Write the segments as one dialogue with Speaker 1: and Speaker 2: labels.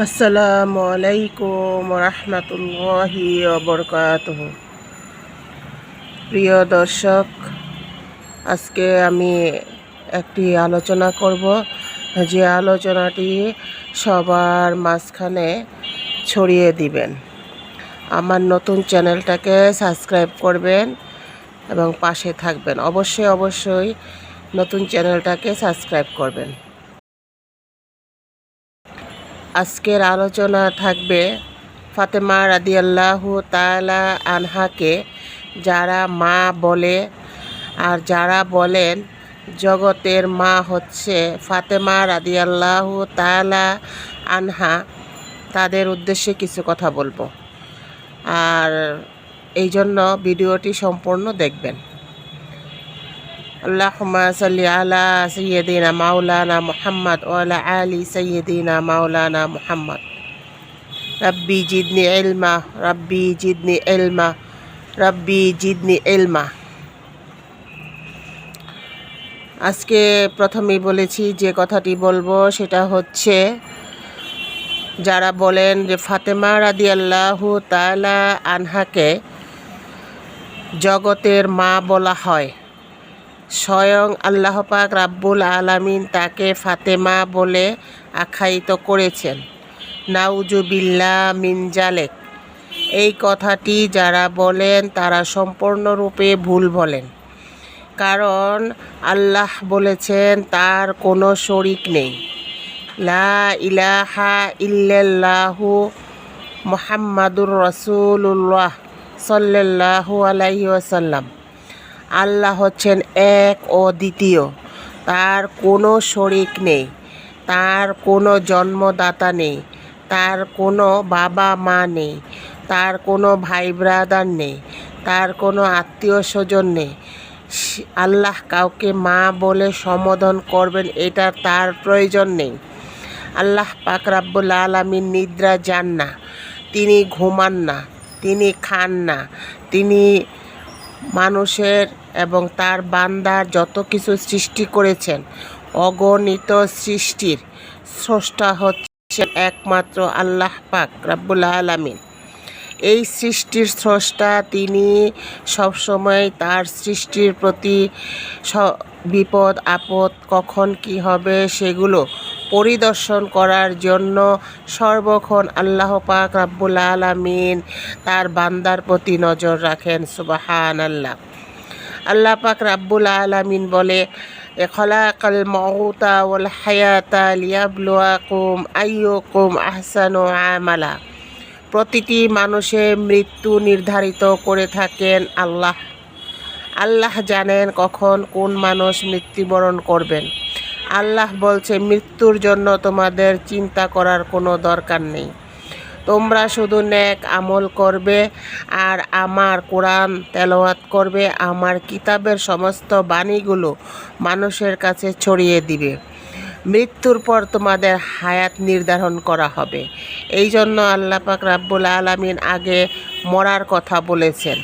Speaker 1: আসসালামু আলাইকুম রহমতুল্লাহি ওয়া প্রিয় দর্শক, আজকে আমি একটি আলোচনা করব, যে আলোচনাটি সবার মাঝখানে ছড়িয়ে দিবেন। আমার নতুন চ্যানেলটাকে সাবস্ক্রাইব করবেন এবং পাশে থাকবেন। অবশ্যই নতুন চ্যানেলটাকে সাবস্ক্রাইব করবেন। আজকের আলোচনা থাকবে ফাতেমা রাদিয়াল্লাহু তাআলা আনহাকে যারা মা বলে, আর যারা বলেন জগতের মা হচ্ছে ফাতেমা রাদিয়াল্লাহু তাআলা আনহা, তাদের উদ্দেশ্যে কিছু কথা বলবো। আর এই জন্য ভিডিওটি সম্পূর্ণ দেখবেন। আল্লাহুম্মা সাল্লি আলা সাইয়্যিদিনা মাওলানা মুহাম্মদ ওয়া আলা আলি সাইয়্যিদিনা মাওলানা মুহাম্মদ। রাব্বি জিদনি ইলমা, রাব্বি জিদনি ইলমা, রাব্বি জিদনি ইলমা। আজকে প্রথমেই বলেছি যে কথাটি বলবো সেটা হচ্ছে, যারা বলেন যে ফাতেমা রাদিয়াল্লাহু তাআলা আনহাকে জগতের মা বলা হয়, স্বয়ং আল্লাহ পাক রাব্বুল আলামিন তাকে ফাতেমা বলে আখ্যায়িত করেছেন। নাউজুবিল্লাহ মিন জালেক। এই কথাটি যারা বলেন তারা সম্পূর্ণরূপে ভুল বলেন, কারণ আল্লাহ বলেছেন তার কোনো শরিক নেই। লা ইলাহা ইল্লাল্লাহু মুহাম্মাদুর রাসূলুল্লাহ সাল্লাল্লাহু আলাইহি ওয়াসাল্লাম। আল্লাহ হচ্ছেন এক ও দ্বিতীয়, তার কোনো শরিক নেই, তার কোনো জন্মদাতা নেই, তার কোনো বাবা মা নেই, তার কোনো ভাই ব্রাদার নেই, তার কোনো আত্মীয় স্বজন নেই। আল্লাহ কাউকে মা বলে সম্বোধন করবেন এটা তার প্রয়োজন নেই। আল্লাহ পাক রাব্বুল আলামিন নিদ্রা যান না, তিনি ঘুমান না, তিনি খান না। তিনি মানুষের এবং তার বান্দার যত কিছু সৃষ্টি করেছেন, অগণিত সৃষ্টির স্রষ্টা হচ্ছে একমাত্র আল্লাহ পাক রাব্বুল আলামিন। এই সৃষ্টির স্রষ্টা, তিনি সবসময় তার সৃষ্টির প্রতি বিপদ আপদ কখন কি হবে সেগুলো পরিদর্শন করার জন্য সর্বক্ষণ আল্লাহ পাক রাব্বুল আলামিন তার বান্দার প্রতি নজর রাখেন। সুবহানাল্লাহ। আল্লাহ পাক রাব্বুল আলামিন বলে, খলাকাল মাউতা ওয়াল হায়াতা লিয়াবলুয়াকুম আইয়ুকুম আহসানু আমালা। প্রতিটি মানুষের মৃত্যু নির্ধারিত করে থাকেন আল্লাহ। আল্লাহ জানেন কখন কোন মানুষ মৃত্যুবরণ করবেন। আল্লাহ বলছে, মৃত্যুর জন্য তোমাদের চিন্তা করার কোনো দরকার নেই। তোমরা শুধু নেক আমল করবে আর আমার কোরআন তেলাওয়াত করবে, আমার কিতাবের সমস্ত বাণীগুলো মানুষের কাছে ছড়িয়ে দিবে। মৃত্যুর পর তোমাদের হায়াত নির্ধারণ করা হবে। এই জন্য আল্লাহ পাক রাব্বুল আলামিন আগে মরার কথা বলেছেন,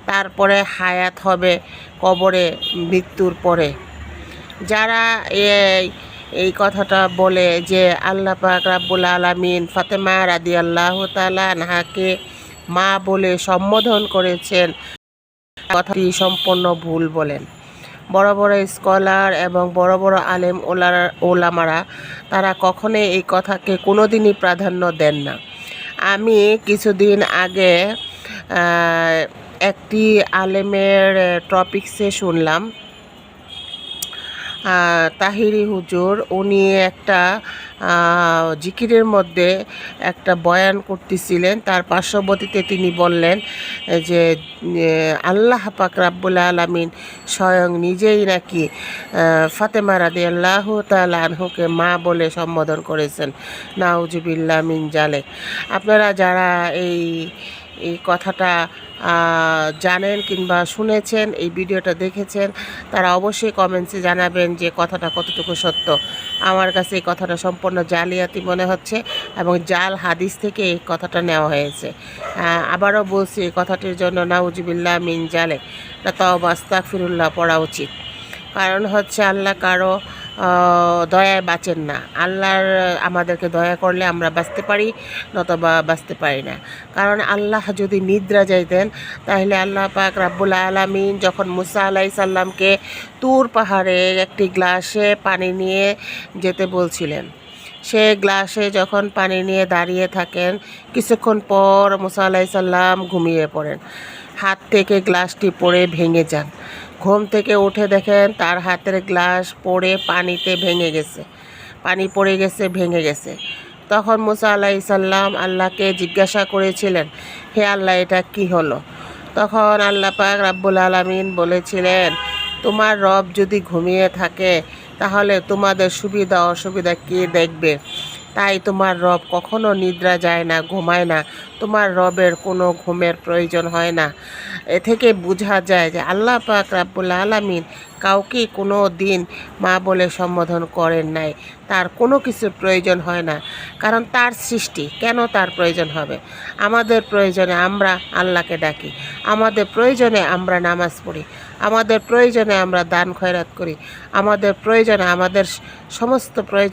Speaker 1: তারপরে হায়াত হবে কবরে মৃত্যুর পরে। যারা এই কথাটা বলে যে আল্লাহ পাক রাব্বুল আলামিন ফাতেমা রাদিয়াল্লাহু তাআলা আনহাকে মা বলে সম্বোধন করেছেন, কথাটি সম্পূর্ণ ভুল বলেন। বড় বড় স্কলার এবং বড় বড় আলেম ওলামারা তারা কখনোই এই কথাকে কোনোদিনই প্রাধান্য দেন না। আমি কিছুদিন আগে একটি আলেমের টপিকসে শুনলাম, তাহিরি হুজুর উনি একটা জিকিরের মধ্যে একটা বয়ান করতেছিলেন। তার পার্শ্ববর্তীতে তিনি বললেন যে আল্লাহ পাক রাব্বুল আলামিন স্বয়ং নিজেই নাকি ফাতেমা রাদিয়াল্লাহু তাআলা আনহুকে মা বলে সম্বোধন করেছেন। নাউজুবিল্লাহ মিন জালেক। আপনারা যারা এই কথাটা জানেন কিংবা শুনেছেন, এই ভিডিওটা দেখেছেন, তারা অবশ্যই কমেন্টসে জানাবেন যে কথাটা কতটুকু সত্য। আমার কাছে এই কথাটা সম্পূর্ণ জালিয়াতি মনে হচ্ছে এবং জাল হাদিস থেকে এই কথাটা নেওয়া হয়েছে। আবারও বলছি, এই কথাটির জন্য নাউজুবিল্লাহ মিন জালেক তওবা আস্তাগফিরুল্লাহ পড়া উচিত। কারণ হচ্ছে আল্লাহ কারো দয়ায় বাঁচেন না। আল্লাহর আমাদেরকে দয়া করলে আমরা বাঁচতে পারি, নতবা বাঁচতে পারি না। কারণ আল্লাহ যদি নিদ্রা যাইতেন তাহলে আল্লাহ পাক রাব্বুল আলামিন যখন মুসা আলাইহিস সালামকে তুর পাহাড়ে একটি গ্লাসে পানি নিয়ে যেতে বলছিলেন, সে গ্লাসে যখন পানি নিয়ে দাঁড়িয়ে থাকেন, কিছুক্ষণ পর মুসা আলাইহিস সালাম ঘুমিয়ে পড়েন। হাত থেকে গ্লাসটি পড়ে ভেঙে যান। ঘুম থেকে উঠে দেখেন তার হাতের গ্লাস পড়ে পানিতে ভেঙে গেছে, পানি পড়ে গেছে, ভেঙে গেছে। তখন মুসা আলাইহিস সালাম আল্লাহকে জিজ্ঞাসা করেছিলেন, হে আল্লাহ, এটা কি হলো? তখন আল্লাহ পাক রাব্বুল আলামিন বলেছিলেন, তোমার রব যদি ঘুমিয়ে থাকে তাহলে তোমাদের সুবিধা অসুবিধা কে দেখবে? তাই তোমার রব কখনো নিদ্রা যায় না, ঘুমায় না। তোমার রবের কোনো ঘুমের প্রয়োজন হয় না। এ থেকে বোঝা যায় যে আল্লাহ পাক রাব্বুল আলামিন কাউকে কোনো দিন মা বলে সম্বোধন করেন নাই। তার কোনো কিছুর প্রয়োজন হয় না, কারণ তার সৃষ্টি, কেন তার প্রয়োজন হবে? আমাদের প্রয়োজনে আমরা আল্লাহকে ডাকি, আমাদের প্রয়োজনে আমরা নামাজ পড়ি, আমাদের প্রয়োজনে আমরা দান খয়রাত করি, আমাদের প্রয়োজনে আমাদের সমস্ত প্রয়োজন